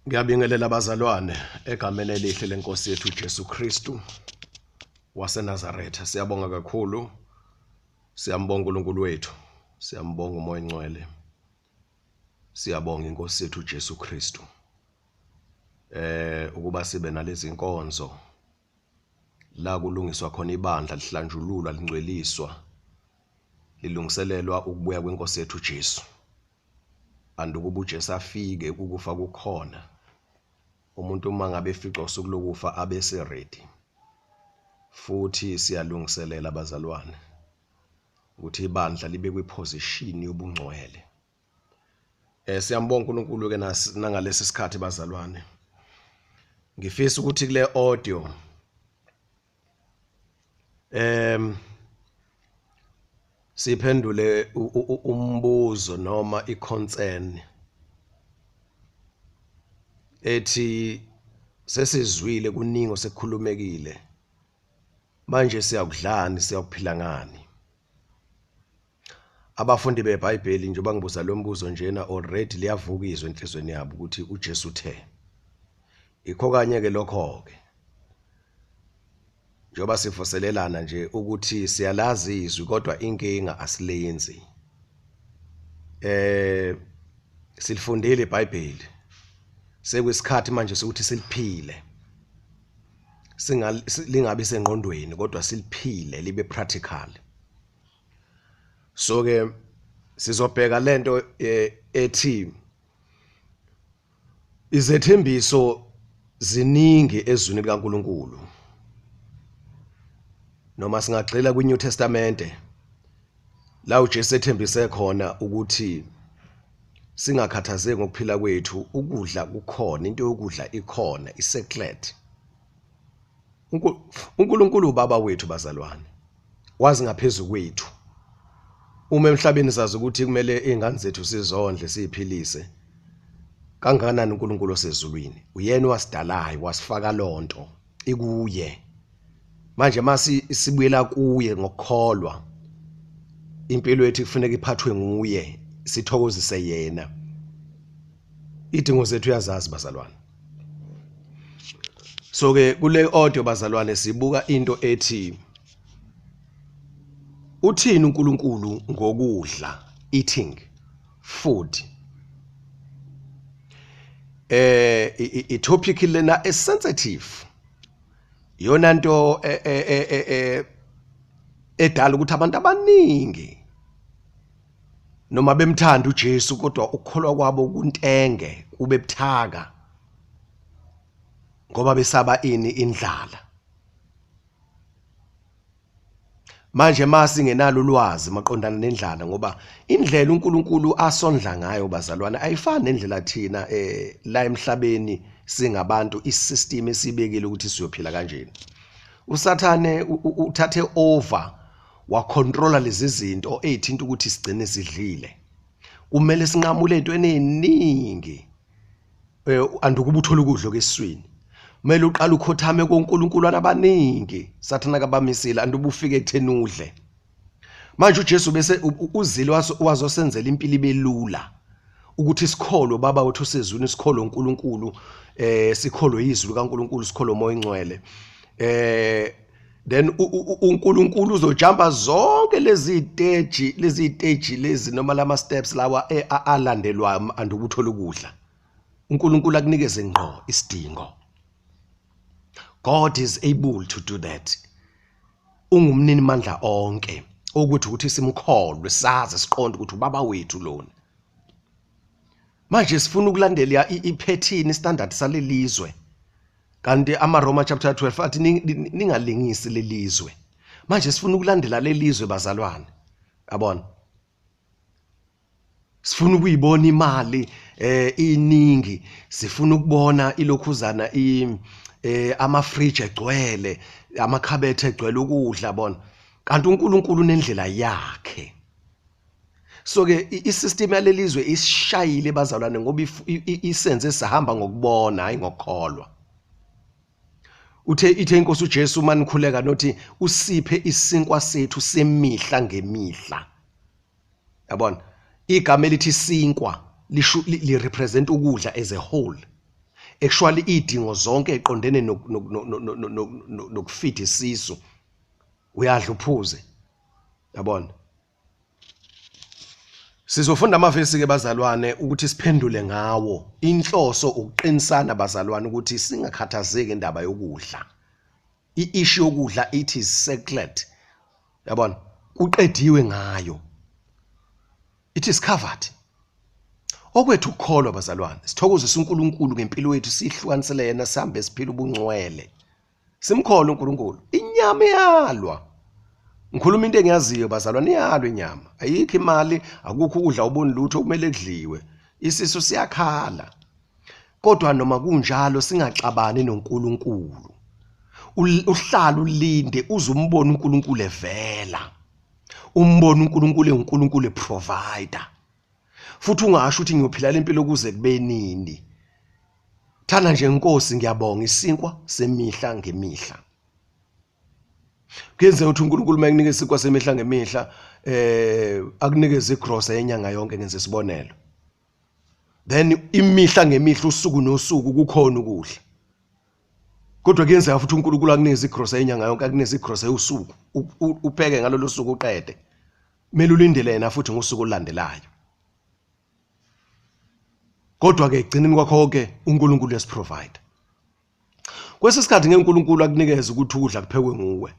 Ngiyabingelela abazalwane egameni elihle lenkosi yethu uJesu Kristu waseNazaretha. Siyabonga kakhulu. Siyambonga uNkulunkulu wethu. Siyambonga uMoya Ongcwele. Siyabonga inkosi yethu uJesu Kristu. Ukuba sibe nalezi inkonzo la kulungiswa khona ibandla lihlanjululwa lingcweliswa lilungiselelwa ukubuya kwenkosi yethu uJesu. Andukuba uJesu afike ukufa kukhona. Umuntu uma ngabe efica usuku lokufa abese ready. Futhi siyalungiselela abazalwane ukuthi ibandla libe kwiposition yobungcwele. Siyambonga uNkulunkulu ke nangalesi sikhathi bazalwane. Ngifisa ukuthi kule audio siphendule umbuzo noma iconcern ethi sesizwile kuningi osekukhulumekile manje siyakudlani siyakuphila ngani. Abafundi beBhayibheli njengoba ngibuza lo mbuzo njena already liyavukizwa enhlizweni yabo ukuthi uJesu uthe ikho kanye ke lokho ke njengoba sivuselelana nje ukuthi siyalazi izwi kodwa inkinga asilenzi. Silifundile iBhayibheli sekwesikhathi manje sokuthi siliphile lingabi sengqondweni kodwa siliphile libe practical. So ke sizobheka lento ethi izethembiso ziningi ezwini likaNkulunkulu. Noma singagxila kwiNew Testament la uJesu ethembise khona ukuthi singakhathazeki ngokuphila kwethu, ukudla kukhona, into yokudla ikhona, isecret. uNkulunkulu ubaba wethu bazalwane wazi ngaphezulu kwethu. Uma emhlabeni sazi ukuthi kumele izingane zethu sizondle siziphilise, kangakanani uNkulunkulu osezulwini uyena wasidalayo wasifaka lonto ikuye. Manje masi sibuyela kuye ngokukholwa, impilo yethu kufanele iphathwe nguye, sithokozise yena. Idingo zethu uyazazi bazalwane. So ke kule audio bazalwane sibuka into ethi uthini uNkulunkulu ngokudla, eating, food. I-topic lena is sensitive. Yona nto edala ukuthi abantu abaningi noma bemthanda uJesu kodwa ukukholwa kwabo kuntenge kube buthaka ngoba besaba indlala. Manje masi ngenalo ulwazi maqondana nendlala ngoba indlela uNkulunkulu asondla ngayo bazalwane ayifani nendlela thina la emhlabeni singabantu isystem esibekile ukuthi siyophila kanjeni. Usathane uthathe over wa controller lezi zinto ezithinta ukuthi sigcine sidlile. Kumele sinqamule into eningi andukuba uthola ukudla kwesiswini. Kumele uqala ukhothame koNkulunkulu abaningi sathana kabamisile anduba ufike ekutheni udle. Manje uJesu bese uzile wazosenzela impilo ibelula ukuthi sikholo baba wethu osezweni, sikholo uNkulunkulu, sikholo izwi kaNkulunkulu, sikholo uMoya Ongcwele. Then uNkulunkulu uzojamba zonke lezi stage lezi noma lama steps lawa alandelwa anduba uthola ukudla. uNkulunkulu akunikeze ngqo isidingo. God is able to do that. Ungumnini mandla onke ukuthi simkholwe sazi siqonde ukuthi ubaba wethu lona. Manje sifuna ukulandela iphethini standard salelizwe. Kanti amaRoma chapter 12 athi ningalingisi lelizwe. Manje sifuna ukulandela lelizwe bazalwane. Yabona? Sifuna ukuyibona imali iningi, sifuna ukubona ilokhuzana ama-fridge egcwele, amakhabethe egcwele ukudla bona. Kanti uNkulunkulu nendlela yakhe. So ke isystem yalelizwe isishayile bazalwane ngoba isenze sahamba ngokubona hayi ngokukholwa. Ithe inkosi uJesu manikhuleka nothi usiphe isinkwa sethu semihla ngemihla. Yabona? Igama elithi sinkwa li represent ukudla as a whole. actually idingo zonke eqondene nokufeed isisu uyadla uphuze. Yabona? Sizofunda amavesi ke bazalwane ukuthi siphendule ngawo. Inhloso ukuqinisana bazalwane ukuthi singakhathazeki indaba yokudla. I-issue yokudla it is sacred. Yabona? Kuqediwe ngayo. It is covered. Okwethu ukukholwa bazalwane. Sithokozisa uNkulunkulu ngempilo yethu sihlukanisele yena sihambe siphila ubungcwele. Simkhole uNkulunkulu. Inyama iyalwa. Ngikhuluma into engiyaziyo bazalwane, iyalwa inyama. Ayikho imali, akukho ukudla uboni lutho kumele kudliwe. Isiso siyakhala. Kodwa noma kunjalo singaxabani noNkulunkulu. Uhlala ulinde uzumbona uNkulunkulu evela. Umbona uNkulunkulu uNkulunkulu eprovider. Futhi ungasho ukuthi ngiyophila lempilo kuze kube nini. Thana nje Nkosi ngiyabonga isinkwa semihla ngemihla. Kuyenze ukuthi uNkulunkulu mayikunike isinkwa semihla ngemihla akunikeze igrosa yenyanga yonke ngenze isibonelo. Then imihla ngemihla usuku nosuku kukhona ukudla. Kodwa kuyenza futhi uNkulunkulu akunikeze igrosa yenyanga yonke akunikeze igrosa yosuku upheke ngalolu suku uqede. Kumele ulindele yena futhi ngosuku olandelayo. Kodwa ke egcineni kwakho konke uNkulunkulu uyasiprovide. Kwesisikhathi ngeNkulunkulu akunikeze ukuthi ukudla kuphekwe nguwe.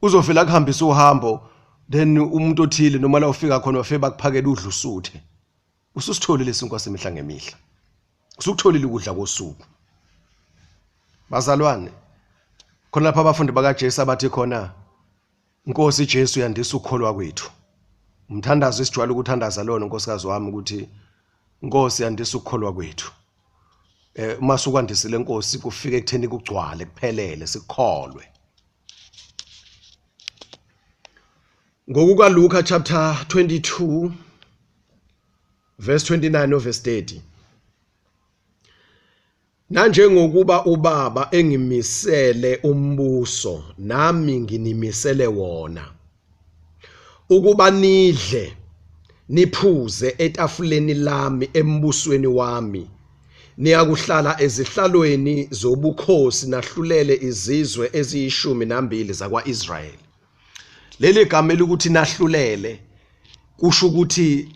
Uzofela kuhambisa uhambo then umuntu othile noma la ufika khona wafike bakuphakela udla usuthe. Ususitholile isinkwa semihla ngemihla. Usukutholile ukudla kosuku. Bazalwane, khona lapha abafundi bakaJesu abathi khona Nkosi Jesu yandisa ukukholwa kwethu. Umthandazo esijwayele ukuthandaza lona nkosikazi wami ukuthi Nkosi yandisa ukukholwa kwethu. Uma sukwandisile Nkosi kufike ekutheni kugcwale kuphelele sikholwe. Ngokuka Luka chapter 22 verse 29 no verse 30. Nanjengokuba ubaba engimisele umbuso nami nginimisele wona ukuba nidle niphuze etafuleni lami embusweni wami niyakuhlala ezihlalweni zobukhosi nahlulele izizwe eziyishumi zakwaIsrayeli. Leli gama ukuthi nahlulele kusho ukuthi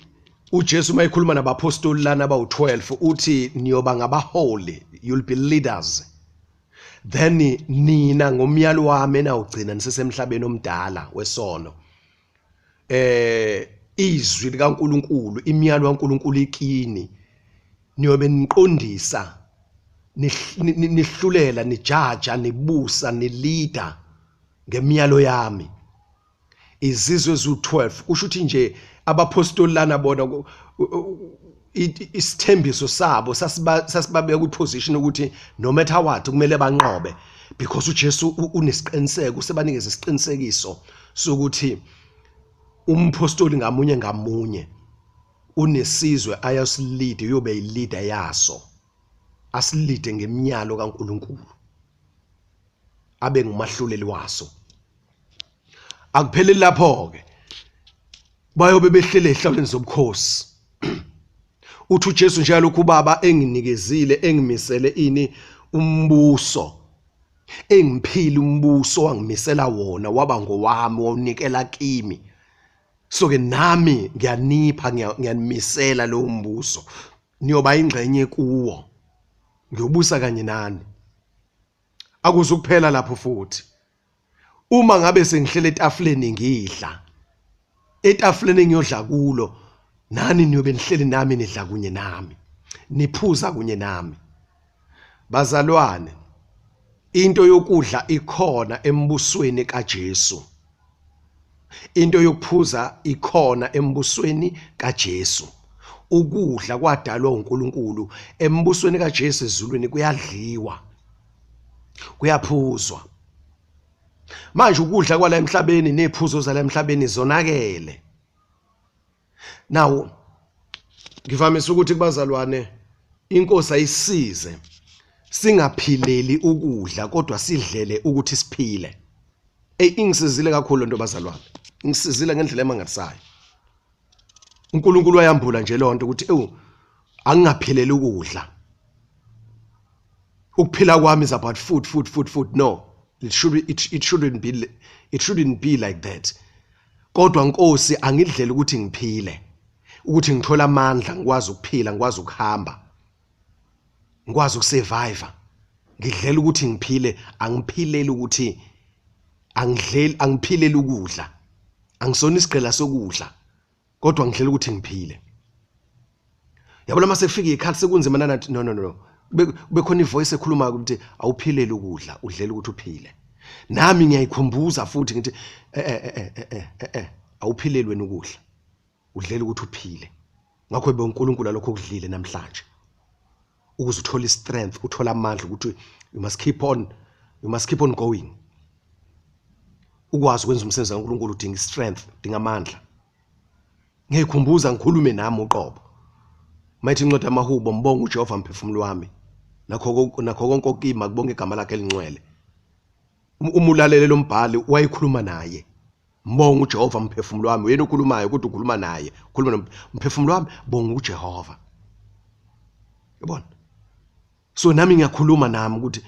uJesu mayikhuluma nabapostoli lana abawu12 uthi niyoba ngabaholi, you'll be leaders. Then nina ngomyalo wami nawugcina nisesemhlabeni omdala wesono. Izwi likaNkulunkulu, imiyalo kaNkulunkulu ikini. Niyobe niqondisa, nihlulela, nijaja, nibusa, nileader ngemiyalo yami. Izizwe ezu12 kusho ukuthi nje abapostoli lana bona isithembiso sabo sasibabeka kwiposition ukuthi no matter what kumele banqobe because uJesu unesiqiniseko usebanikeza isiqinisekiso sokuthi umpostoli ngamunye unesizwe ayasilide uyobe yileader yaso asilide ngemiyalo kaNkulunkulu abe ngumahluleli waso. Akupheleli lapho ke bayobe behlele ehlalweni zobukhosi. Uthi uJesu njalo lokhu ubaba enginikezile engimisele ini umbuso engiphile umbuso wangimisela wona waba ngowami wonikela kimi. So ke nami ngiyanipha ngiyanimisela lo mbuso niyoba ingxenye kuwo ngiyobusa kanye nani. Akuzukuphela lapho futhi. Uma ngabe sengihlele etafuleni ngidla etafuleni ngiyodla kulo nani niyobe nihleli nami nidla kunye nami niphuza kunye nami. Bazalwane, into yokudla ikhona embusweni kaJesu. Into yokuphuza ikhona embusweni kaJesu. Ukudla kwadalwa uNkulunkulu embusweni kaJesu ezulwini kuyadliwa kuyaphuzwa. Manje ukudla kwala emhlabeni nephuzo zala emhlabeni zonakele. Now ngivamise ukuthi kubazalwane inkosi ayisize singaphileli ukudla kodwa sidlele ukuthi siphile. Ingisizile kakhulu nto bazalwane. Ngisizile ngendlela emangalisayo. uNkulunkulu wayambula nje lonto ukuthi angingapheleli ukudla. ukuphila kwami is about food. No, it shouldn't be like that. Kodwa Nkosi angidlela ukuthi ngiphile, ukuthi ngithola amandla, ngikwazi ukuphila, ngikwazi ukuhamba, ngikwazi ukusurvive. Ngidlela ukuthi ngiphile, angiphileli ukuthi angiphileli ukudla, angisona isigqila sokudla, kodwa ngidlela ukuthi ngiphile. Yabona mase kufika ikhathi sekunzima nanathi no. Bekhona ivoice ekhuluma ukuthi awuphileli ukudla, udlela ukuthi uphile. Nami ngiyayikhumbuza futhi ngithi awuphileli wena ukudla, udlela ukuthi uphile. Ngakho uNkulunkulu lokho okudlile namhlanje, ukuze uthole strength, uthola amandla ukuthi you must keep on going. Ukwazi ukwenza umsebenzi kaNkulunkulu udinga strength, udinga amandla. Ngiyayikhumbuza ngikhulume nami uqobo. Mayithi incwadi yamaHubo, mbonga uJehova mphefumulo wami, nakho konke okima kubonga igama lakhe elingcwele. Umulalele lo mbhali wayikhuluma naye, mbonga uJehova mphefumulo wami. Wena ukhulumayo ukuthi ukhuluma naye, ukhuluma nomphefumulo wami, bonga uJehova. Yabona? So nami ngiyakhuluma nami ukuthi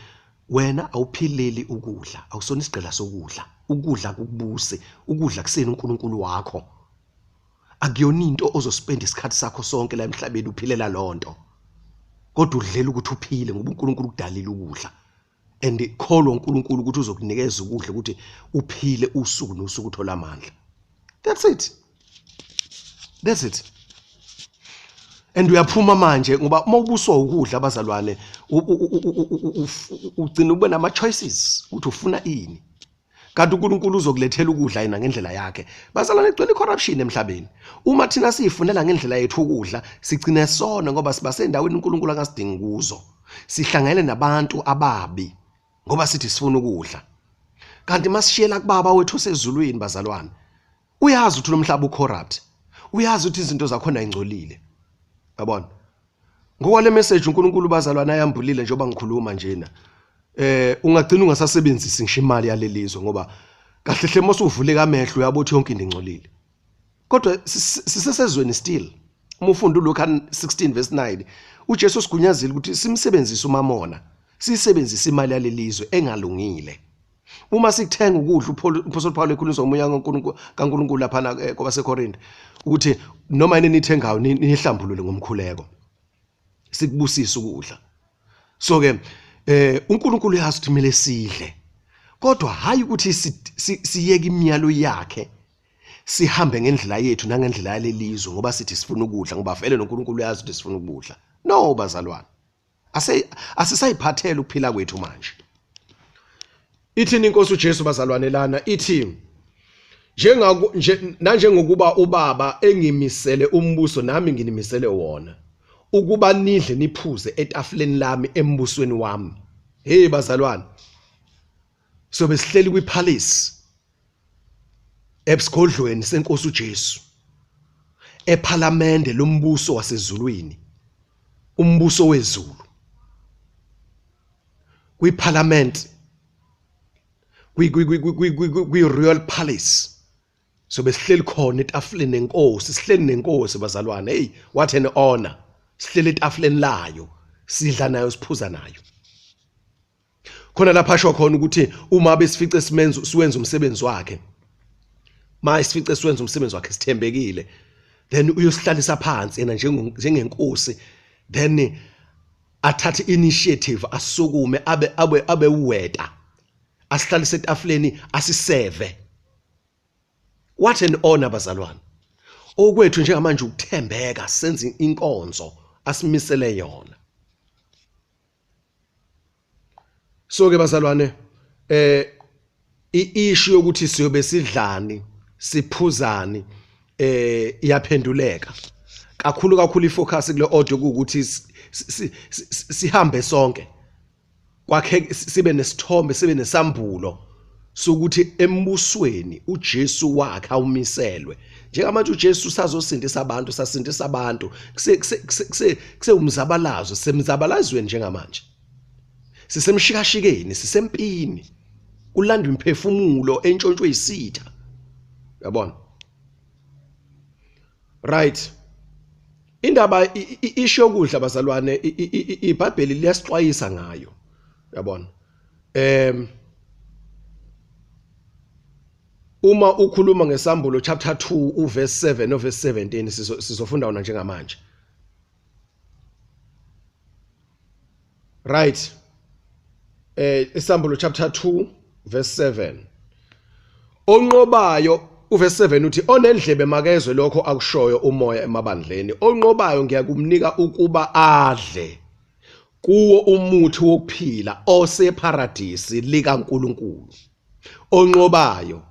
wena awuphileli ukudla, awusona isigqila sokudla. Ukudla kukubuse, ukudla kuseni uNkulunkulu wakho. Akuyona into ozospend isikhathi sakho sonke la emhlabeni uphilela lonto. Kodwa udlela ukuthi uphile ngoba uNkulunkulu ukudalile ukudla. And kholwa uNkulunkulu ukuthi uzokunikeza ukudla ukuthi uphile usuku nosuku uthola amandla. That's it. And uyaphuma manje ngoba uma ubuswa ukudla abazalwane ugcina ube nama choices ukuthi ufuna ini. Kanti uNkulunkulu uzokulethela ukudla yena ngendlela yakhe. Bazalwane igcwele corruption emhlabeni. Uma thina sifunela ngendlela yethu ukudla, sigcine sona ngoba siba sendaweni uNkulunkulu akasidingi kuzo. Sihlangene nabantu ababi ngoba sithi sifuna ukudla. Kanti masishiyela kubaba wethu osezulwini bazalwane, uyazi ukuthi lo mhlaba ucorrupt. Uyazi ukuthi izinto zakhona ayingcolile. Yabona? Ngokwale message uNkulunkulu bazalwane ayambulile njengoba ngikhuluma njena. Ungagcina ungasasebenzisi ngisho imali yalelizwe ngoba kahle hle mase uvuleka amehlo uyabothi yonke into ingcolile. Kodwa sisesezweni still. Uma ufunda uLuka 16:9, uJesu sigunyazile ukuthi simsebenzise uMamona, sisebenzise imali yalelizwe engalungile. Uma sikuthenga ukudla uPaul Paul ekhulisa umoya kaNkulunkulu lapha kwabaseKorinte ukuthi noma yini nithengayo nihlambulule ngomkhuleko, sikubusisa ukudla. So ke uNkulunkulu uyazi ukuthi kumele sidle, kodwa hayi ukuthi siyeke imiyalo yakhe sihambe ngendlela yethu nangendlela yalelizwe ngoba sithi sifuna ukudla ngoba vele noNkulunkulu uyazi ukuthi sifuna ukudla. No bazalwane, asisayiphathela ukuphila kwethu manje. Ithini inkosi uJesu bazalwane lana ithi njengokuba ubaba engimisele umbuso nami nginimisele wona ukuba nidle niphuze etafuleni lami embusweni wami. Hey bazalwane, so besihleli kwipalace ebsigodlweni senkosi uJesu, ePhalamende lombuso wasezulwini, umbuso wezulu, kwiParliament, kwi-royal palace. So besihleli khona etafuleni nenkosi, sihleli nenkosi bazalwane. Hey, what an honor. Sihleli etafuleni layo, sidla nayo, siphuza nayo. Khona lapha asho khona ukuthi uma besifice siwenza umsebenzi wakhe, isifice siwenza umsebenzi wakhe sithembekile, then uyosihlalisa phansi yena njengenkosi, then athathe initiative, asukume abe uweta, asihlalise etafuleni, asiseve. What an honor bazalwane. Okwethu njengamanje ukuthembeka, senze inkonzo asimisele yona. So ke bazalwane, iishu yokuthi siyobe sidlani, siphuzani, iyaphenduleka. Kakhulu ifocus kule audio ukuthi sihambe sonke. Kwakhe sibe nesithombe, sibe nesambulo sokuthi embusweni uJesu wakhe awumiselwe. Njengamanje uJesu sazosindisa abantu, sasindisa abantu. Kuse umzabalazo, semzabalazweni njengamanje. Sisemshikashikeni, sisempini. Kulandwa imphefumulo entshontshwe isitha. Yabona? Right. Indaba isho ukudla bazalwane, iBhayibheli liyasixwayisa ngayo. yabona. Uma ukhuluma ngesambulo chapter 2 uverse 7 noverse 17 sizofunda wona njengamanje. Right. Isambulo chapter 2 verse 7. Onqobayo uverse 7 uthi onendlebe makezwe lokho akushoyo umoya emabandleni. Onqobayo ngiyakumnika ukuba adle kuwo umuthi wokuphila oseparadisi likaNkulunkulu. Onqobayo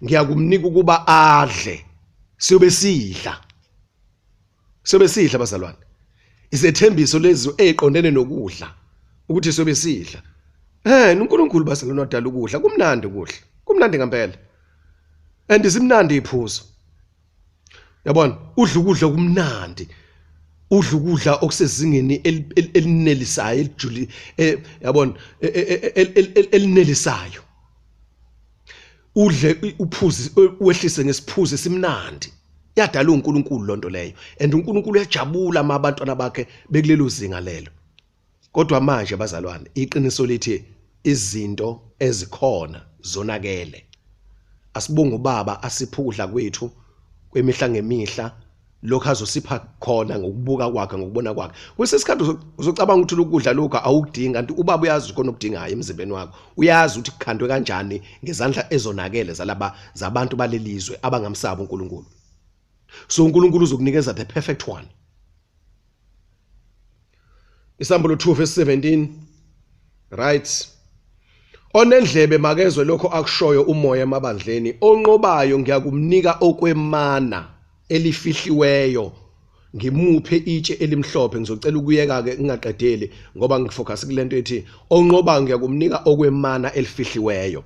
ngiyakumnika ukuba adle siyobe sidla bazalwane. Isethembiso lezi eziqondene nokudla ukuthi siyobe sidla. uNkulunkulu bazalwane wadala ukudla kumnandi ukudla. Kumnandi ngempela. And isimnandi iphuzo. Yabona, udla ukudla kumnandi. Udla ukudla okusezingeni elinelisayo elijuli yabona elinelisayo. Udle uphuzi wehlise ngesiphuzo esimnandi. Yadala uNkulunkulu lonto leyo. And uNkulunkulu uyajabula ama abantwana bakhe bekulelo zinga lelo. Kodwa manje bazalwane iqiniso lithi izinto ezikhona zonakele. Asibonge ubaba asipha ukudla kwethu kwemihla ngemihla lokho azosipha khona ngokubuka kwakhe ngokubona kwakhe. Kusesikhathi uzocabanga ukuthi ukudla lokho awukudinga kanti ubaba uyazi ukona ukudingayo emzimbeni wakho. Uyazi ukuthi kukhandwe kanjani ngezandla ezonakele zalaba zabantu balelizwe abangamsaba uNkulunkulu. So uNkulunkulu uzokunikeza the perfect one. Isambulo 2 verse 17. Right. Onendlebe makezwe lokho akushoyo umoya emabandleni. Onqobayo ngiyakumnika okwemana elifihliweyo. Ngimuphe itshe elimhlophe. Ngizocela ukuyeka ke ngingaqedeli ngoba ngifocus kulento ethi onqobayo ngiyakumnika okwemana elifihliweyo.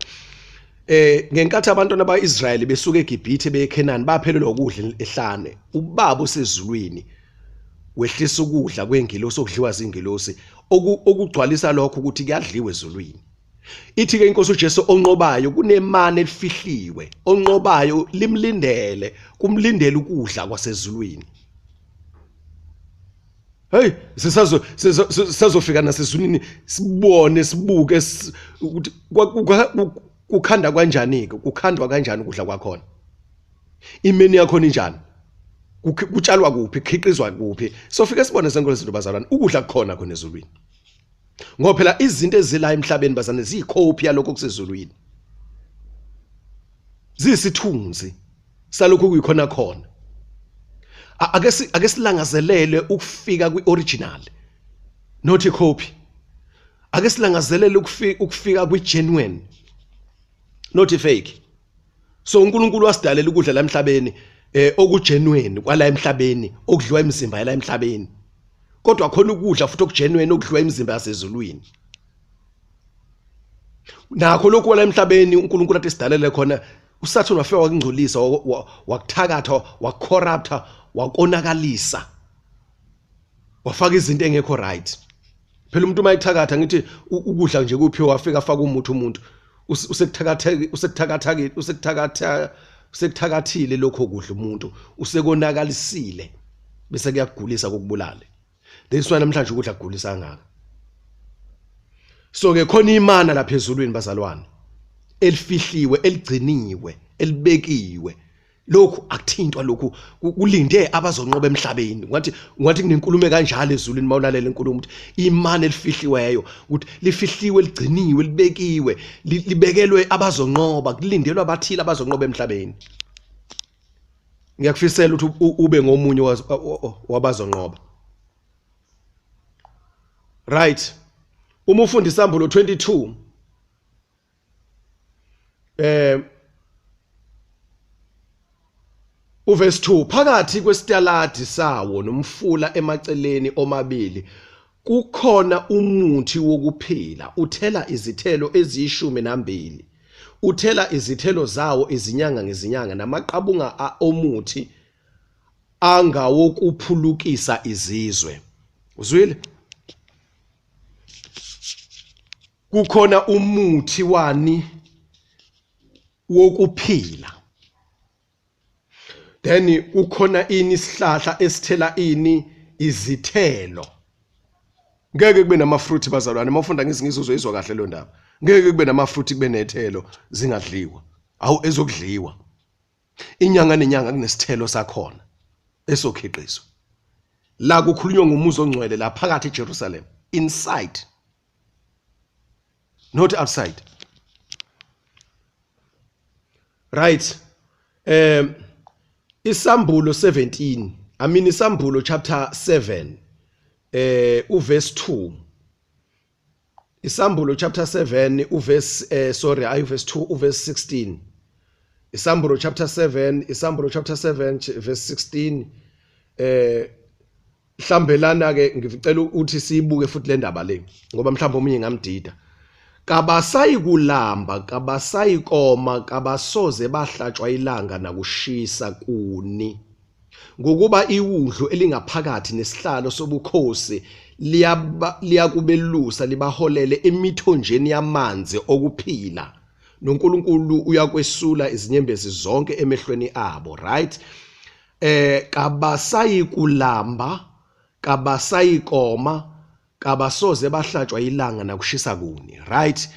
Ngenkathi abantwana baIsrael besuka eGibhithe beye eKhenani baphelelwa ukudla ehlane. Ubaba usezulwini wehlisa ukudla kwengilosi okudliwa zingilosi okugcwalisa lokho ukuthi kuyadliwa ezulwini. Ithi ke inkosi uJesu onqobayo kunemana elifihliwe. Onqobayo limlindele, kumlindele ukudla kwasezulwini. Hey, sisazofika nasezulwini sibone sibuke ukuthi kukhanda kanjani ke, kukhandwa kanjani ukudla kwakhona. Imeni yakho injani? Kutshalwa kuphi, khiqizwa kuphi? Sofika sibone senkolelo zethu bazalwane, ukudla kukhona khona ezulwini. Ngoba phela izinto ezila emhlabeni bazane ziyikhopi yalokho kusezulwini. Zisithunzi salokho kuyikhona khona. Ake silangazelele ukufika kwioriginal not icopy. Ake silangazelele ukufika kwigenuine not ifake. So uNkulunkulu wasidalela ukudla la emhlabeni okugenuine kwala emhlabeni okudliwa imizimba yala emhlabeni. Kodwa khona ukudla futhi okugenuine okudliwa imizimba yasezulwini. Nakho lokho la emhlabeni uNkulunkulu athi sidalele khona uSathane wafika wakungcolisa wakuthakatha wacorrupta wakonakalisa. Wafaka izinto engekho right. Phela umuntu mayithakatha ngithi ukudla nje kuphiwe wafika afaka umuthi umuntu usekuthakathile lokho kudla umuntu usekonakalisile bese kuyagulisa kokubulale. This one namhlanje ukudla kugulisa ngaka. So ke khona imana lapha ezulwini bazalwane elifihliwe eligciniwe elibekiwe. Lokhu akuthintwa lokhu kulinde abazonqoba emhlabeni. Ngathi kunenkulumo kanjalo ezulwini mawulalela inkulumo ukuthi imana elifihliweyo ukuthi lifihliwe ligciniwe libekiwe libekelwe abazonqoba kulindelwa abathile abazonqoba emhlabeni. Ngiyakufisela ukuthi ube ngomunye wabazonqoba. Right. Uma ufunda isambulo 22 uverse 2 phakathi kwesitaladi sawo nomfula emaceleni omabili kukhona umuthi wokuphila uthela izithelo eziyishumi uthela izithelo zawo izinyanga ngezinyanga namaqabunga omuthi angawokuphulukisa izizwe. Uzwile? Kukhona umuthi wani wokuphila. Then kukhona ini isihlahla esithela ini izithelo. ngeke kube nama-fruit bazalwane. Mawufunda ngizingisi uzoyizwa kahle lo ndaba. Ngeke kube nama-fruit kube nethelo zingadliwa. Awu ezokudliwa. Inyanga nenyanga kunesithelo sakhona esokhiqizwa. La kukhulunywa ngomuzi ongcwele la phakathi eJerusalem, inside, not outside. Right. Isambulo 17, Isambulo chapter 7, uverse 2. Isambulo chapter 7 uverse verse 2 uverse 16. Isambulo chapter 7 verse 16. Mhlambelana ke ngicela uthi siyibuke futhi le ndaba le ngoba mhlawumbe omunye ngamdida. Kabasayikulamba, kabasayikoma, kabasoze bahlatshwa ilanga nakushisa kuni. Ngokuba iwudlu elingaphakathi nesihlalo sobukhosi liyakubelusa libaholele emithonjeni yamanzi okuphila. NoNkulunkulu uyakwesula izinyembezi zonke emehlweni abo, right? Kabasayikulamba, kabasayikoma, kabasoze bahlatshwa ilanga nakushisa kuni, right?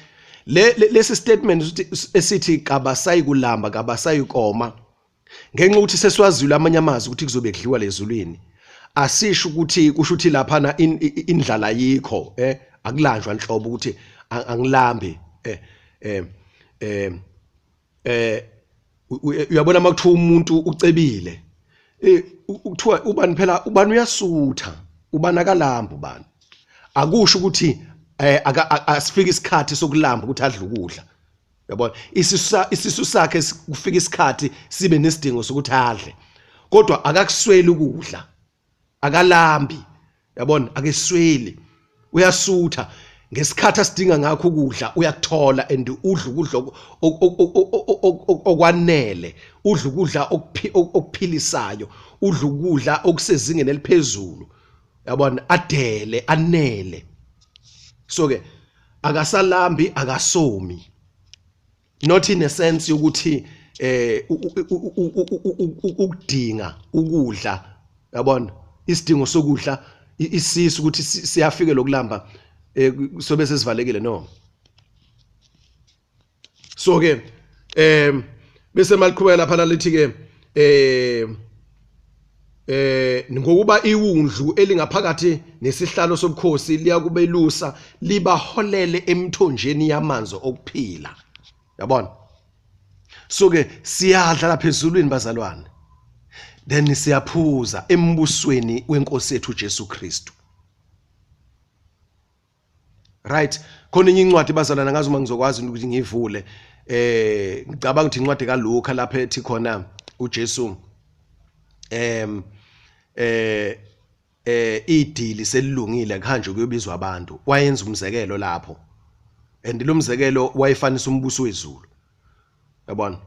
Lesi statement esithi kabasayikulamba, kabasayikoma, ngenxa ukuthi sesiwazile amanye amazwi ukuthi kuzobe kudliwa lezulwini, asisho ukuthi kusho ukuthi lapha indlala yikho, akulanjwa nhlobo ukuthi angilambi, uyabona makuthiwa umuntu ucebile, ukuthiwa ubani phela, ubani uyasutha, ubani akalambi, ubani akusho ukuthi asifike isikhathi sokulamba ukuthi adle ukudla. Yabona isisu sakhe kufika isikhathi sibe nesidingo sokuthi adle, kodwa akakusweli ukudla, akalambi, yabona, akesweli, uyasutha ngesikhathi asidinga ngakho ukudla uyakuthola, and udla ukudla okwanele, udla ukudla okuphilisayo, udla ukudla okusezingeni eliphezulu, yabona, adele, anele. So ke akasalambi, akasomi, not in a sense yokuthi ukudinga ukudla, yabona, isidingo sokudla isisu ukuthi siyafike lokulamba sobe sesivalekile, no. So ke bese maliqhubeka lapha lithi ke ngokuba iwundlu elingaphakathi nesihlalo sobukhosi liyakubelusa libaholele emthonjeni yamanzi okuphila, yabona. So ke siyadla lapha ezulwini bazalwane, then siyaphuza embusweni wenkosi yethu Jesu Kristu, right? Khona enye incwadi bazalwana, ngazi uma ngizokwazi ukuthi ngivule, ngicabanga ukuthi incwadi kaLuka lapha ethi khona uJesu idili selilungile kanje kuyobizwa abantu, wayenza umzekelo lapho, and lo mzekelo wayefanisa umbuso wezulu, yabona.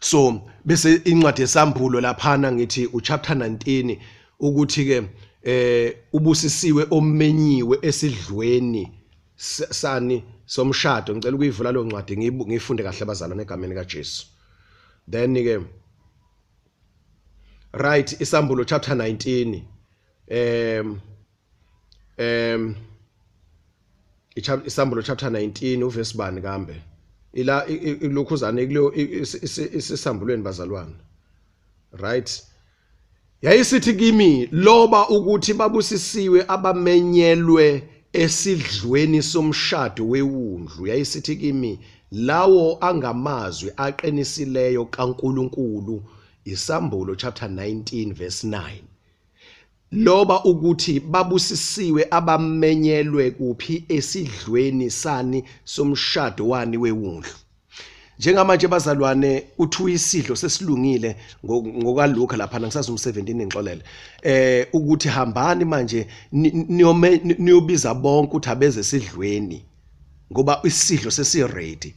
So bese incwadi yesambulo laphana ngithi uchapter 19 ukuthi ke ubusisiwe omenyiwe esidlweni sani somshado. Ngicela ukuyivula lo ncwadi ngifunde kahle abazalwane egameni kaJesu. Then ke right, isambulo chapter 19 isambulo chapter 19 uverse bani kambe ila ilokhuzane kulo isisambulweni bazalwane, right? Yayisithi kimi, loba ukuthi babusisiwe abamenyelwe esidlweni somshado wewundlu. Yayisithi kimi, lawo angamazwi aqinisileyo kaNkulunkulu. Isambulo chapter 19 verse 9. Loba ukuthi babusisiwe abamenyelwe kuphi esidlweni sani somshado wani wewundlu. Njengamanje bazalwane uthi isidlo sesilungile ngokaLuka lapha ngisazi 17 ngixolele, ukuthi hambani manje niyobiza bonke uthi abeze esidlweni ngoba isidlo sesiready,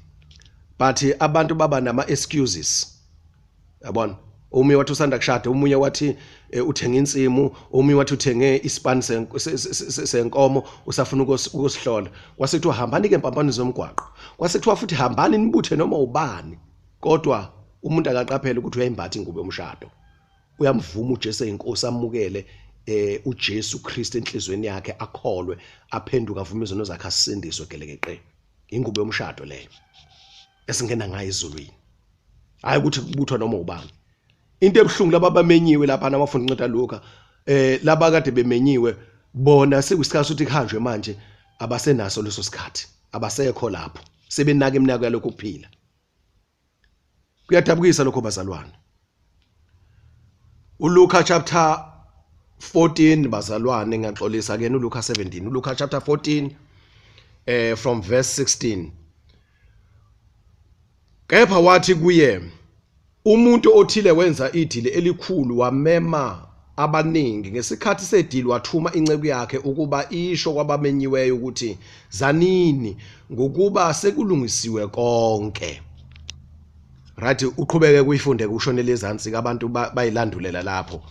but abantu baba nama excuses, yabona. Omunye wathi usanda kushada, omunye wathi uthenga insimu, omunye wathi uthenge ispan senkomo usafuna ukusihlola. Kwasekuthiwa hambani ke empambano zomgwaqo, kwasekuthiwa futhi hambani nibuthe noma ubani, kodwa umuntu akaqaphela ukuthi uyayimbatha ingubo yomshado, uyamvuma uJesu inkosi amukele uJesu Kristu enhlizweni yakhe akholwe aphenduka avuma izono zakhe asindiswe gelekeqe. Ingubo yomshado leyo esingena ngayo ezulwini. Hayi ukuthi kubuthwa noma ubani. Into ebuhlungu laba bamenyiwe lapha nabafundi inceda Luka laba kade bemenyiwe bona sekuyisikhathi ukuthi kuhanjwe manje abasenaso leso sikhathi. Abasekho lapho. Sebenaka iminako yalokho kuphila. Kuyadabukisa lokho bazalwane. uLuka chapter 14 bazalwane ngiyaxolisa ke uLuka 17. uLuka chapter 14 from verse 16. Kepha wathi kuye umuntu othile wenza idili elikhulu wamema abaningi ngesikhathi sedili wathuma inceku yakhe ukuba isho kwabamenyiweyo ukuthi zanini ngokuba sekulungisiwe konke. Right, uqhubeke kuyifunde kushonele ezantsi abantu bayilandulela lapho.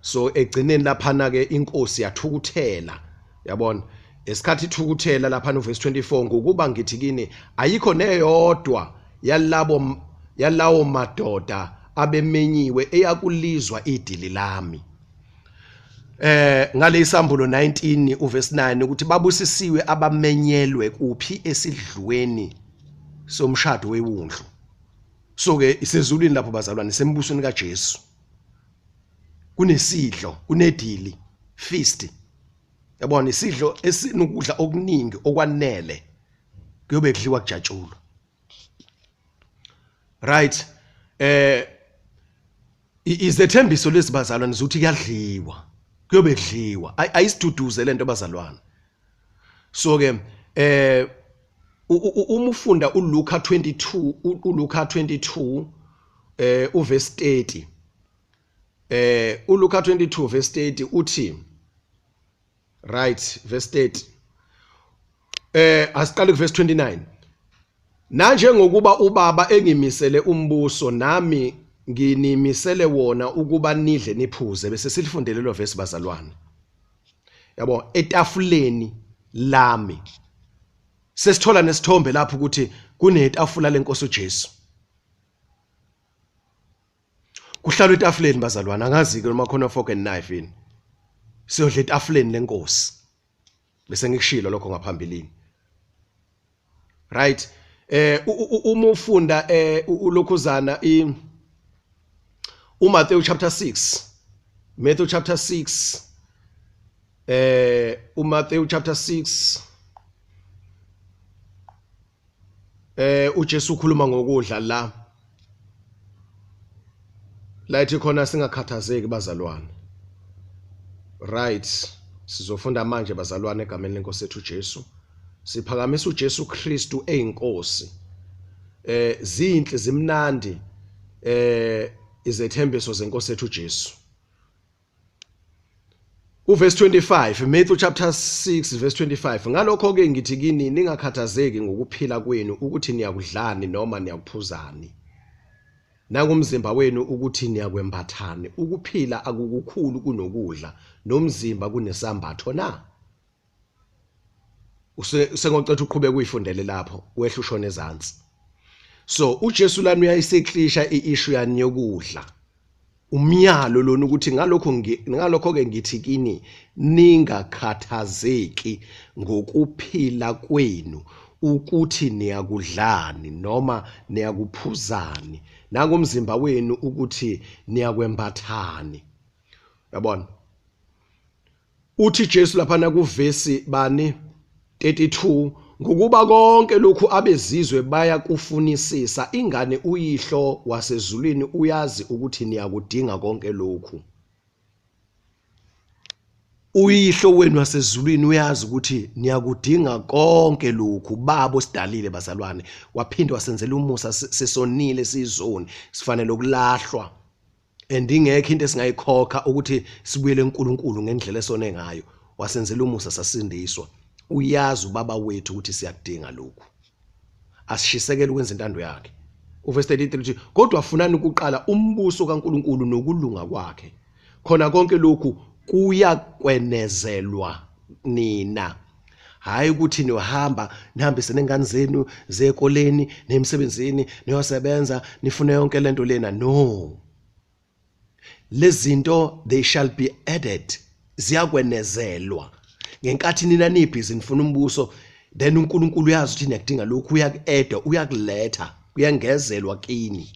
So egcineni laphana ke inkosi yathukuthela. Yabona esikhathi ithukuthela lapha no verse 24 ngokuba ngithi kini ayikho neyodwa yalawo madoda abemenyiwe eyakulizwa idili lami. Ngale isambulo 19 uverse 9 ukuthi babusisiwe abamenyelwe kuphi esidlweni somshado wewundlu. So ke isezulwini lapho bazalwane sembusweni kaJesu kunesidlo kunedili feast. Yabona isidlo esinokudla okuningi okwanele kuyobe kudliwa kujatshulwa. Right, izethembiso lesibazalwane zokuthi kuyadliwa kuyobe kudliwa ayisiduduze lento bazalwane. So ke umufunda uLuka 22 uverse 30. uLuka 22 verse 30 uthi right verse 30. Asiqale kuverse 29. Nanje ngokuba ubaba engimisele umbuso nami nginimisele wona ukuba nidle niphuze bese silifundele lo verse bazalwane. Yabo etafuleni lami sesithola nesithombe lapho ukuthi kunetafula lenkosi uJesu. Kuhlala etafuleni bazalwane angazi ke noma khona fork and knife ini. Siyodla etafuleni lenkosi. Bese ngikushilo lokho ngaphambilini. Right, uma ufunda ulokhuzana uMatthew chapter 6. Matthew chapter 6. uMatthew chapter 6. uJesu ukhuluma ngokudla la ithi khona singakhathazeki bazalwane. Right, sizofunda manje bazalwane egameni lenkosi ethu uJesu. Siphakamisa uJesu Kristu eyinkosi. Zinhle zimnandi izethembiso zenkosi ethu uJesu. Uverse 25, Matthew chapter 6 verse 25. Ngalokho ke ngithi kini ningakhathazeki ngokuphila kwenu ukuthi niyakudlani noma niyakuphuzani. Nakumzimba wenu ukuthi niyakwembathani. Ukuphila akukukhulu kunokudla nomzimba kunesambatho na. Usengocetha uqhubeka uyifundele lapho wehla ushone ezantsi. So uJesu lana uyayiseklisha iissue yani yokudla. Umyalo lona ukuthi ngalokho ke ngithi kini ningakhathazeki ngokuphila kwenu ukuthi niyakudlani noma niyakuphuzani nakumzimba wenu ukuthi niyakwembathani. Yabona uthi Jesu lapha na kuverse bani 32 ngokuba konke lokhu abezizwe baya kufunisisa ingane uyihlo wasezulwini uyazi ukuthi niyakudinga konke lokhu. Uyihlo wenu wasezulwini uyazi ukuthi niyakudinga konke lokhu. Babo sidalile bazalwane waphinde wasenzela umusa sesonile sizoni sifanele ukulahlwa andingekho into esingayikhokha ukuthi sibuyele eNkulunkulu ngendlela esone ngayo. Wasenzela umusa sasindiswa. Uyazi ubaba wethu ukuthi siyakudinga lokhu. Asishisekele ukwenza intando yakhe. Uverse 33 uthi kodwa funani ukuqala umbuso kaNkulunkulu nokulunga kwakhe. Khona konke lokhu kuyakwenezelwa nina. Hayi ukuthi nihambe senengane zenu zekoleni nemsebenzini niyosebenza nifune yonke lento lena. No. Lezinto they shall be added ziyakwenezelwa ngenkathi nina nibhizi nifuna umbuso, then uNkulunkulu uyazi ukuthi niyakudinga lokhu, uyaku-eda, uyakuletha, kuyangezelwa kini.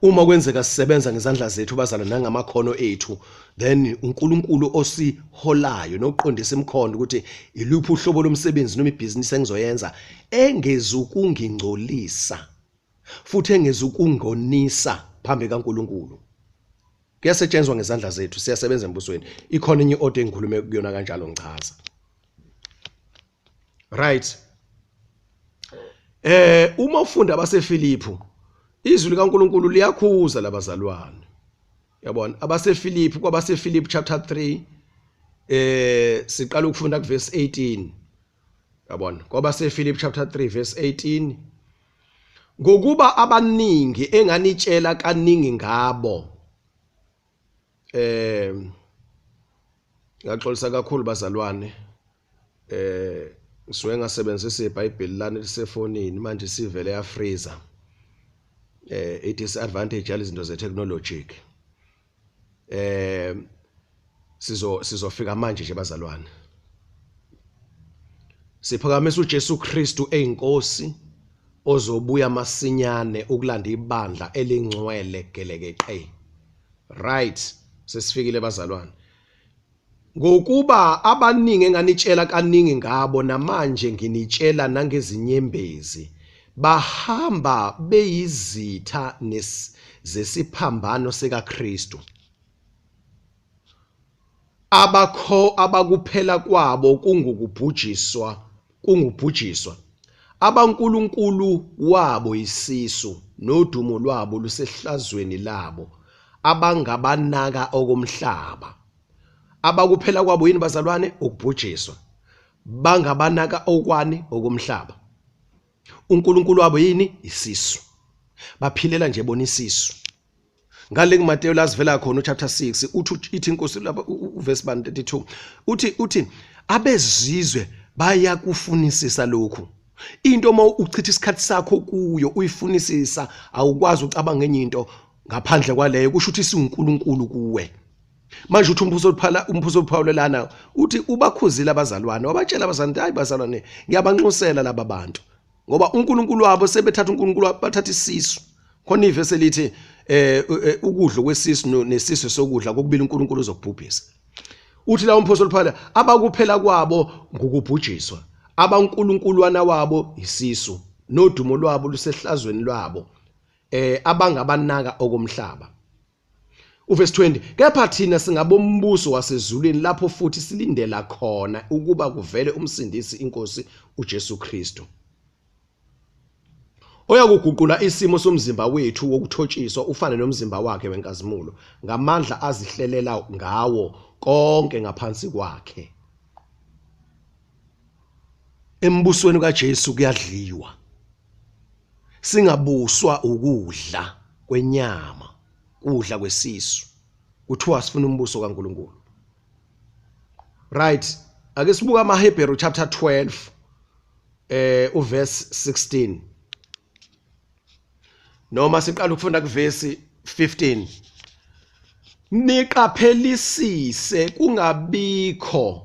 Uma kwenzeka sisebenza ngezandla zethu bazala nangamakhono ethu, then uNkulunkulu osiholayo noqondisa imkhondo ukuthi iluphi uhlobo lomsebenzi noma ibhizinisi engizoyenza engezukungingcolisa futhi engezukungonisa phambi kaNkulunkulu. Kuyasetshenzwa ngezandla zethu, siyasebenza embusweni. Ikhona enye iodwe engikhulume kuyona kanjalo ngichaza. Right. Uma ufunda abaseFilipi, izwi likaNkulunkulu liyakhuza labazalwane. Yabona, abaseFilipi kwabaseFilipi chapter 3 siqala ukufunda kuverse 18. Yabona, kwabaseFilipi chapter 3 verse 18. Ngokuba abaningi enganitshela kaningi ngabo. Ngaxolisa kakhulu bazalwane. Ngisuke ngasebenzisa iBhayibheli lana lisefonini manje sivele yafreezer. It is advantage yalezinto ze-technology. Sizofika manje nje bazalwane. Siphakamisa uJesu Kristu eyinkosi ozobuya masinyane ukulanda ibandla elingcwele gelekeqe. Right, sesifikile bazalwane. Ngokuba abaningi enganitshela kaningi ngabo namanje nginitshela nangezinyembezi, bahamba beyizitha zesiphambano sikaKristu. Abakuphela kwabo kungubhujiswa. AbaNkulunkulu wabo isisu nodumo lwabo lusehlazweni labo, abangabanaka okomhlaba. Abakuphela kwabo yini bazalwane? Ukubhujiswa. Bangabanaka okwani? Okomhlaba. uNkulunkulu wabo yini? Isisu. Baphilela nje bona isisu. Ngale kuMateyu lasivela khona chapter 6 ithi inkosi lapha uverse 32 uthi abezizwe bayakufunisisa lokhu. Into uma uchitha isikhathi sakho kuyo uyifunisisa, awukwazi ucabanga enye into ngaphandle kwaleyo, kusho ukuthi siuNkulunkulu kuwe. Manje uthi umphuzo uPaul lana uthi ubakhuzile abazalwane, wabatshela abazalwane, hayi bazalwane, ngiyabanxusela laba bantu ngoba uNkulunkulu wabo sebethatha uNkulunkulu wabo bathatha isisu. Khona ivesi elithi ukudla kwesisu nesisu sokudla kokubili uNkulunkulu uzokubhubhisa. Uthi la umphuzo uPaul abakuphela kwabo ngokubhujiswa, abankulunkulwana wabo isisu nodumo lwabo lusehlazweni lwabo, abangabanaka okomhlaba. Uverse 20, kepha thina singabombuso wasezulwini lapho futhi silindela khona ukuba kuvele umsindisi inkosi uJesu Kristu, oyakuguqula isimo somzimba wethu wokuthotshiswa ufane nomzimba wakhe wenkazimulo ngamandla azihlelela ngawo konke ngaphansi kwakhe. Embusweni kaJesu kuyadliwa, singabuswa ukudla kwenyama, ukudla kwesisu. Kuthiwa sifuna umbuso kaNkulunkulu. Right, ake sibuka amaHebheru chapter 12 uverse 16. Noma siqala ukufunda kuverse 15. Niqaphelisise kungabikho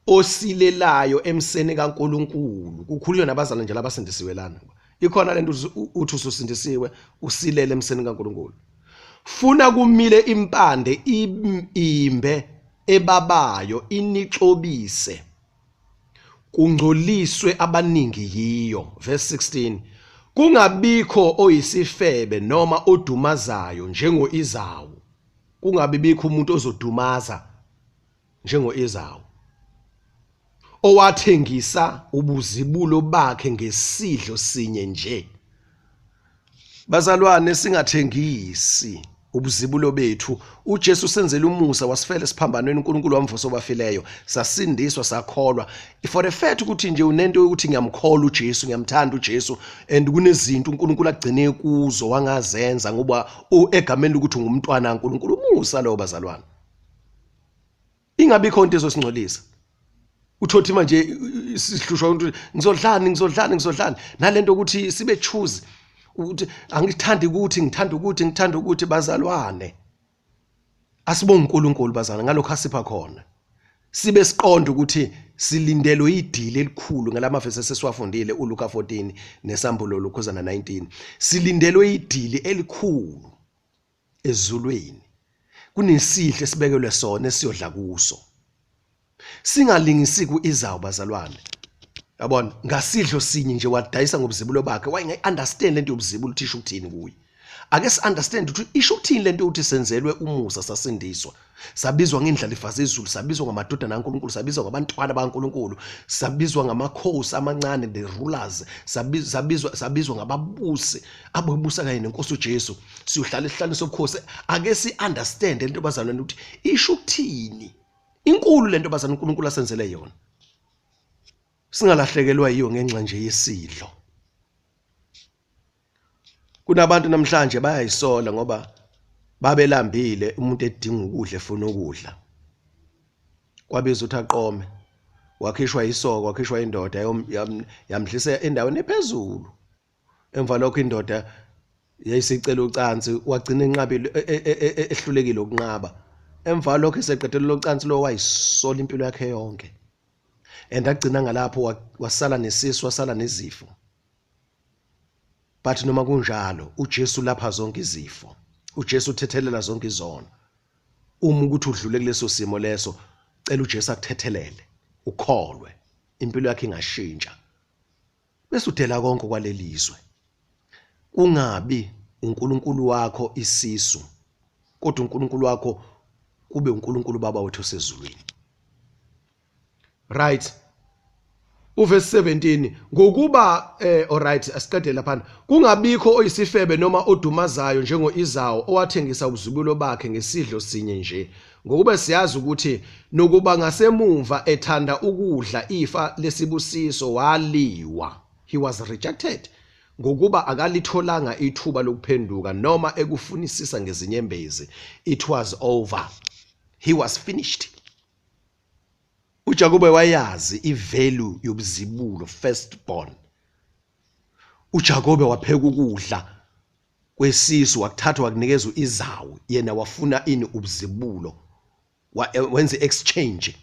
osilelayo emseni kaNkulunkulu. Kukhulunywa nabazalwane nje labasindisiwe lana. Ikhona lento uthi ususindisiwe usilele emseni kaNkulunkulu. Funa kumile impande imbe ebabayo inixobise, kungcoliswe abaningi yiyo. Verse 16. Kungabikho oyisifebe noma odumazayo njengo-Esawu. Kungabibikho umuntu ozodumaza njengo-Esawu, owathengisa ubuzibulo bakhe ngesidlo sinye nje. Bazalwane, singathengisi ubuzibulo bethu. uJesu senzele umusa, wasifela esiphambanweni, uNkulunkulu wamvusa obafileyo, sasindiswa, sakholwa. For the fact ukuthi nje unento ukuthi ngiyamkholwa uJesu, ngiyamthanda uJesu, and kunezinto uNkulunkulu agcine kuzo wangazenza ngoba egameni ukuthi ungumntwana kaNkulunkulu. Umusa lo bazalwane, ingabikho into ezosingcolisa. Uthothi manje sihlushwa ukuthi ngizodlani nalento ukuthi sibe choose ukuthi angithandi ukuthi ngithanda ukuthi bazalwane. Asibonge uNkulunkulu bazana ngalokho asipha khona. Sibe siqonda ukuthi silindelo idili elikhulu ngalamavesi esesiwafundile uLuka 14 nesambulo lokhuzana 19. Silindelo idili elikhulu ezulwini. Kunesihle sibekelwe sona esiyodla kuso. Singalingisi kuizawu bazalwane. Yabona ngasidlo sinye nje wadayisa ngobuzibulo bakhe wayengayiunderstand lento yobuzibulo uthisha ukuthini kuye. Ake si-understand ukuthi isho ukuthini lento ukuthi senzelwe umusa sasindiswa. Sabizwa ngendlalifazi ezulu, sabizwa ngamadodana kaNkulunkulu, sabizwa ngabantwana bakaNkulunkulu, sabizwa ngamakhosi amancane, the rulers, sabizwa ngababusi ababusa kanye nenkosi uJesu. Siyohlala esihlanu sobukhosi. Ake si-understand lento bazalwane ukuthi isho ukuthini. Inkulu lento bazalwane uNkulunkulu asenzele yona. Singalahlekelwa yiyo ngenxa nje yesidlo. Kunabantu namhlanje bayayisola ngoba babelambile umuntu edinga ukudla efuna ukudla. Kwabiza uthi aqome. Wakhishwa isoko, wakhishwa indoda yamdlisa endaweni ephezulu. Emva lokho indoda yayisicela ucansi wagcina enqabile ehlulekile ukunqaba. Emva lokho eseqedela locansi lo wayisola impilo yakhe yonke. Agcina ngalapho wasala nesisu, wasala nezifo. But noma kunjalo uJesu lapha zonke izifo. uJesu uthethelela zonke izono. Uma ukuthi udlule kuleso simo leso, cela uJesu akuthethelele, ukholwe, impilo yakhe ingashintsha. Bese udela konke kwalelizwe. Ungabi uNkulunkulu wakho isisu, kodwa uNkulunkulu wakho kube uNkulunkulu Baba wethu osezulwini. Right. Uverse 17 ngokuba alright asiqede lapha kungabikho oyisifebe noma odumazayo njengoIzawu owathengisa ubuzibulo bakhe ngesidlo sinye nje ngokuba siyazi ukuthi nokuba ngasemumva ethanda ukudla ifa lesibusiso waliwa. He was rejected ngokuba akalitholanga ithuba lokuphenduka noma ekufunisisa ngezinyembezi. It was over. He was finished. uJakobe wayazi ivalue yobuzibulo, firstborn. uJakobe wapheka ukudla kwesisu wakuthatha wakunikeza uIzawu, yena wafuna ini ubuzibulo, wenze exchange.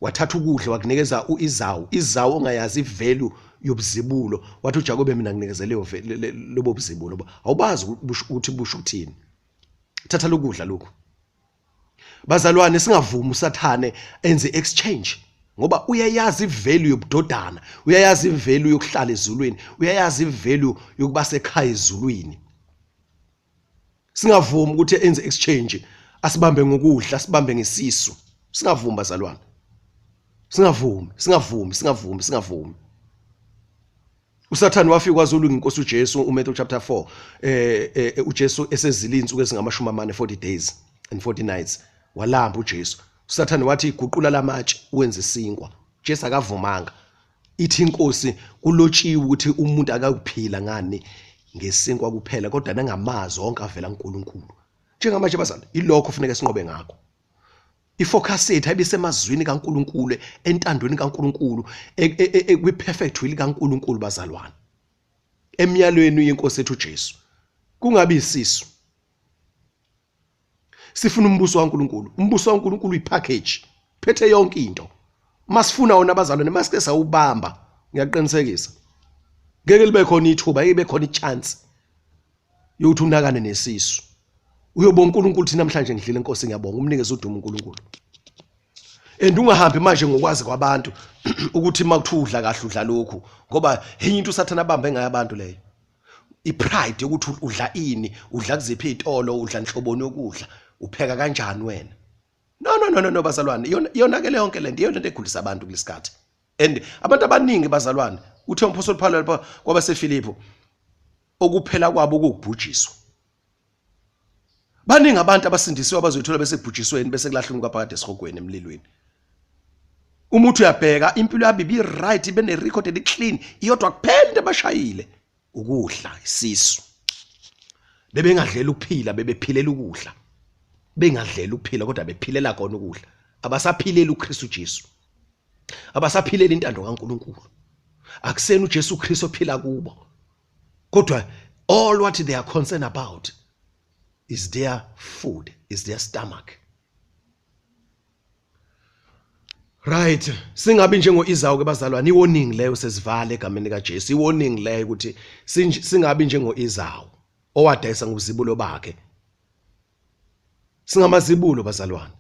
Wathatha ukudla wakunikeza uIzawu. Izawu ongayazi ivalue yobuzibulo, wathi uJakobe mina nginikezele lobo buzibulo. Awubazi ukuthi busho ukuthini. Thatha lokudla lokho. Bazalwane singavumi uSathane enze exchange ngoba uyayazi ivalue yobudodana, uyayazi ivalue yokuhlala ezulwini, uyayazi ivalue yokuba sekhaya ezulwini. Singavumi ukuthi enze exchange, asibambe ngokudla, asibambe ngesisu. Singavumi bazalwane. Singavumi. uSathane wafika kwaZulu inkosi uJesu uMatthew chapter 4 uJesu esezilini insuku ezingamashumi 40 days and 40 nights. Walamba uJesu. uSathane wathi iguqula lamatshe wenze isinkwa. Jesu akavumanga. Ithi inkosi kulotshiwe ukuthi umuntu akakuphila ngani ngesinkwa kuphela kodwa nangamazi onke avela kuNkulunkulu. Njengamanje bazalwane ilokho kufanele sinqobe ngakho. Ifocus yethu ayibisemazwini kaNkulunkulu, entandweni kaNkulunkulu, kwi perfect will kaNkulunkulu bazalwane. Emyalweni yenkosi ethu uJesu. Kungabi isisu. Sifuna umbuso kaNkulunkulu. Umbuso kaNkulunkulu uyipackage. Phethe yonke into. Masifuna wona abazalwane masike sawubamba, ngiyaqinisekisa. Ngeke libe khona ithuba, ibe khona ichance yokuthi unakane nesisu. Uyobonga uNkulunkulu thina namhlanje ngidlile inkosi ngiyabonga umnikeze udumo uNkulunkulu. Ungahambi manje ngokwazi kwabantu ukuthi makuthu udla kahle udla lokhu ngoba enye into uSathane abambe ngayo abantu leyo. Ipride yokuthi udla ini, udla kuziphi izitolo, udla inhloboni yokudla. Upheka kanjani wena? No bazalwane, iyonakele yonke lento, iyona into ekhulisa abantu kulesikhathi. And abantu abaningi bazalwane, uthe uMphostoli Paul lapha kwabaseFilipi okuphela kwabo ukubhujiswa. Baningi abantu abasindisiwe abazoyithola besebhujisweni bese kulahlwa kwaphakade esihogweni emlilweni. Umuntu uyabheka impilo yabi bi right ibe ne record and clean, iyodwa kuphela into abashayile ukudla isisu. Bebengadlela ukuphila, bebephilela ukudla. Bengadlela ukuphila kodwa bephilela khona ukudla. Abasaphilela uKristu Jesu. Abasaphilela intando kaNkulunkulu. Akusena uJesu Kristu ophila kubo. Kodwa all what they are concerned about is their food. is their stomach. Right, singabi njengo-Esau ke bazalwane, iwarning leyo sesivale egameni likaJesu, iwarning leyo ukuthi singabi njengo-Esau owadayisa ngozibulo bakhe. Singamazibulo bazalwane.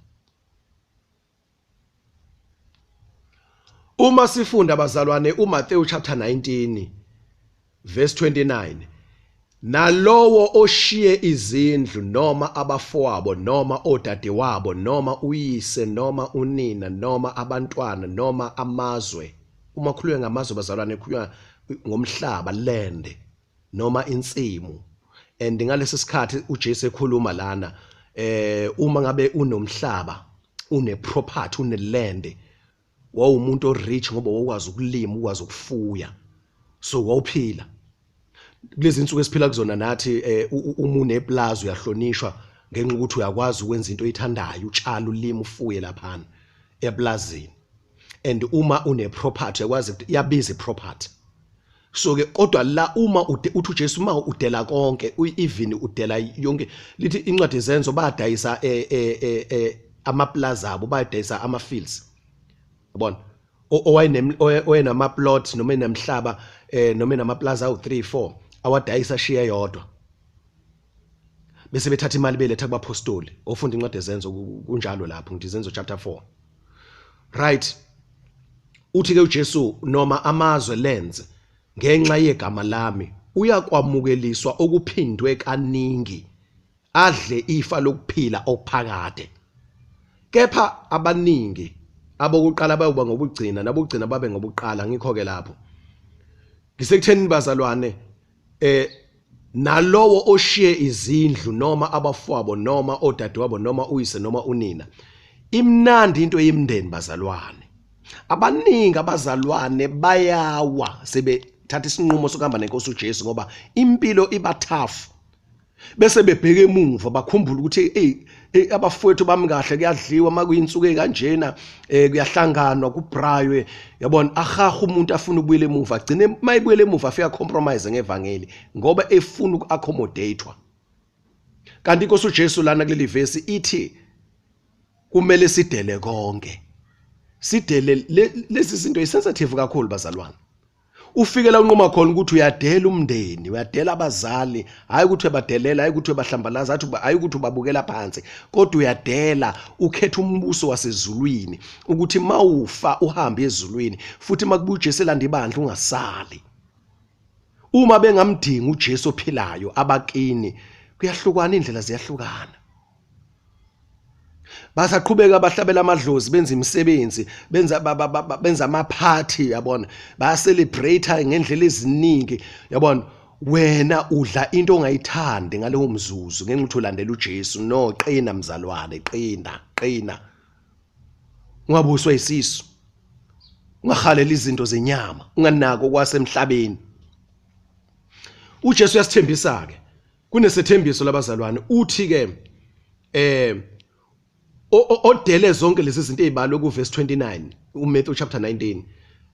Uma sifunda bazalwane uMathewu chapter 19 verse 29, nalowo oshiye izindlu noma abafowabo noma odadewabo noma uyise noma unina noma abantwana noma amazwe, uma khulunywa ngamazwe bazalwane khulunywa ngomhlaba, land noma insimu. And ngalesi sikhathi uJesu ekhuluma lana uma ngabe unomhlaba, une property, une land, wawumuntu orich ngoba wakwazi ukulima, ukwazi ukufuya, so wawuphila. Kulezi insuku esiphila kuzona nathi uma uneplaza uyahlonishwa ngenxa ukuthi uyakwazi ukwenza into oyithandayo, utshala, ulima, ufuye laphana eplazini. And uma une property uyakwazi ukuthi iyabiza iproperty. So ke kodwa la uma uthi uJesu uma udela konke, even udela yonke, lithi incwadi Izenzo badayisa amaplaza abo, badayisa ama fields. Yabona? Owayenama plots noma enemhlaba noma enamaplaza awu3 4 awadayisa shiya yodwa. Bese bethatha imali beletha kubapostoli. Ofunda incwadi Izenzo kunjalo lapho ngithi Izenzo chapter 4. Right. Uthi ke uJesu noma amazwe lenze ngenxa yegama lami uyakwamukeliswa okuphindwe kaningi, adle ifa lokuphila okuphakade. Kepha abaningi abokuqala bayoba ngobugcina nabugcina babe ngobuqala. Ngikho ke lapho ngisekuthenini bazalwane, nalowo oshiye izindlu noma abafowabo noma odadewabo noma uyise noma unina. Imnandi into yemndeni bazalwane. Abaningi abazalwane bayawa sebethatha isinqumo sokuhamba nenkosi uJesu ngoba impilo iba tough. Bese bebheke emuva bakhumbula ukuthi abafowethu bami kahle kuyadliwa makuyinsuku ekanjena, kuyahlanganwa kubraywe, yabona, ahaha umuntu afuna ukubuyela emuva, agcine mayibuyela emuva afika compromise ngevangeli ngoba efuna ukuaccommodatewa. Kanti inkosi uJesu lana kuleli verse ithi kumele sidele konke. Sidele lezi zinto isensitive kakhulu bazalwane. Ufikela unqoma khona ukuthi uyadela umndeni, uyadela abazali, hayi ukuthi uyabadelela, hayi ukuthi uyabahlambalaza, hayi ukuthi ubabukela phansi, kodwa uyadela ukhetha umbuso wasezulwini ukuthi mawufa uhambe ezulwini, futhi makubuya uJesu elanda ibandla ungasali. Uma bengamdingi uJesu ophilayo abakini, kuyahlukana, indlela ziyahlukana. Basaqhubeka bahlabela amadlozi, benza imisebenzi, benza amaphathi, yabona, bayacelebrate ngendlela eziningi, yabona. Wena udla into ongayithandi ngaleyo mzuzu ngenxa ukuthi ulandela uJesu. No, qina mzalwane, qina. Ungabuswa isisu, ungahalela izinto zenyama, unganako kwasemhlabeni. uJesu uyasithembisa ke, kunesethembiso labazalwane, uthi ke odele zonke lezi zinto ezibhalwe ku verse 29 uMathewu chapter 19,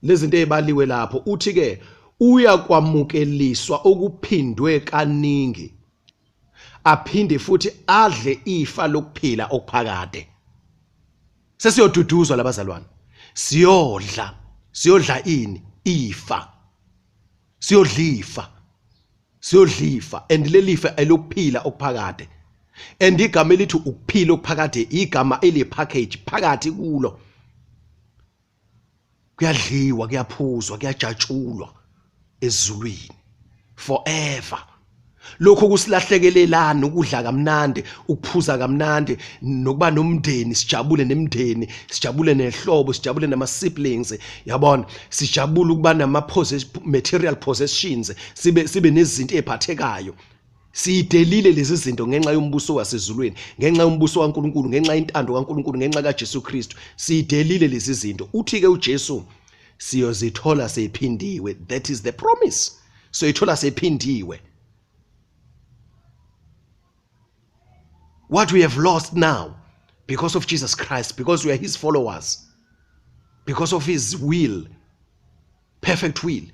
lezi zinto ezibaliwe lapho, uthi ke uyakwamukeliswa okuphindwe kaningi, aphinde futhi adle ifa lokuphila okuphakade. Sesiyoduduzwa labazalwane, siyodla ini? Ifa. Siyodlifa, and lelifa elokuphila okuphakade. And igama elithi ukuphila okuphakade igama elipackage phakathi kulo. Kuyadliwa, kuyaphuzwa, kuyajatshulwa ezulwini forever. Lokho kusilahlekelelana, ukudla kamnandi, ukuphuza kamnandi, nokuba nomndeni, sijabule nemndeni, sijabule nehlobo, sijabule nama siblings, yabona, sijabule ukuba nama material possessions, sibe nezinto eziphathekayo. Sidelile lezi zinto ngenxa yombuso wasezulwini, ngenxa yombuso kaNkulunkulu, ngenxa yentando kaNkulunkulu, ngenxa kaJesu Kristu. Sidelile lezi zinto. Uthi ke uJesu siyozithola seyiphindiwe. That is the promise. So ithola seyiphindiwe. What we have lost now because of Jesus Christ, because we are his followers, because of his will, perfect will.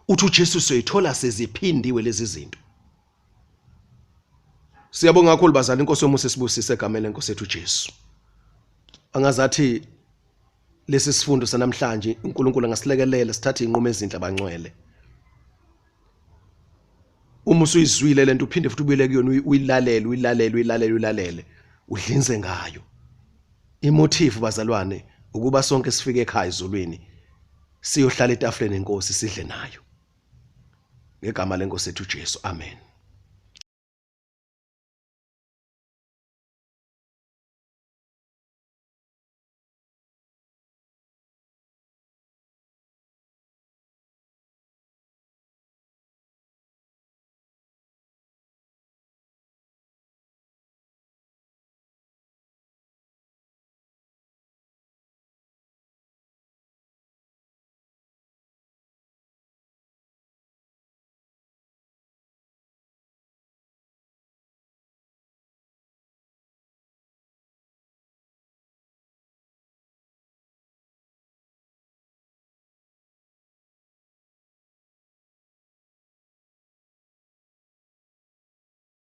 Uthi uJesu siyithola seziphindiwe lezi zinto. Siyabonga kakhulu bazali, inkosi yomusa sibusise egameni lenkosi yethu Jesu. Angazathi lesi sifundo sanamhlanje uNkulunkulu angasilekelela sithathe inqumo ezinhle abangcwele. Uma usuyizwile lento uphinde futhi ubuyele kuyona uyilalele udlinze ngayo. Imotive bazalwane ukuba sonke sifike ekhaya ezulwini siyohlala etafuleni enkosi sidle nayo. Ngegama lenkosi yethu Jesu. Amen.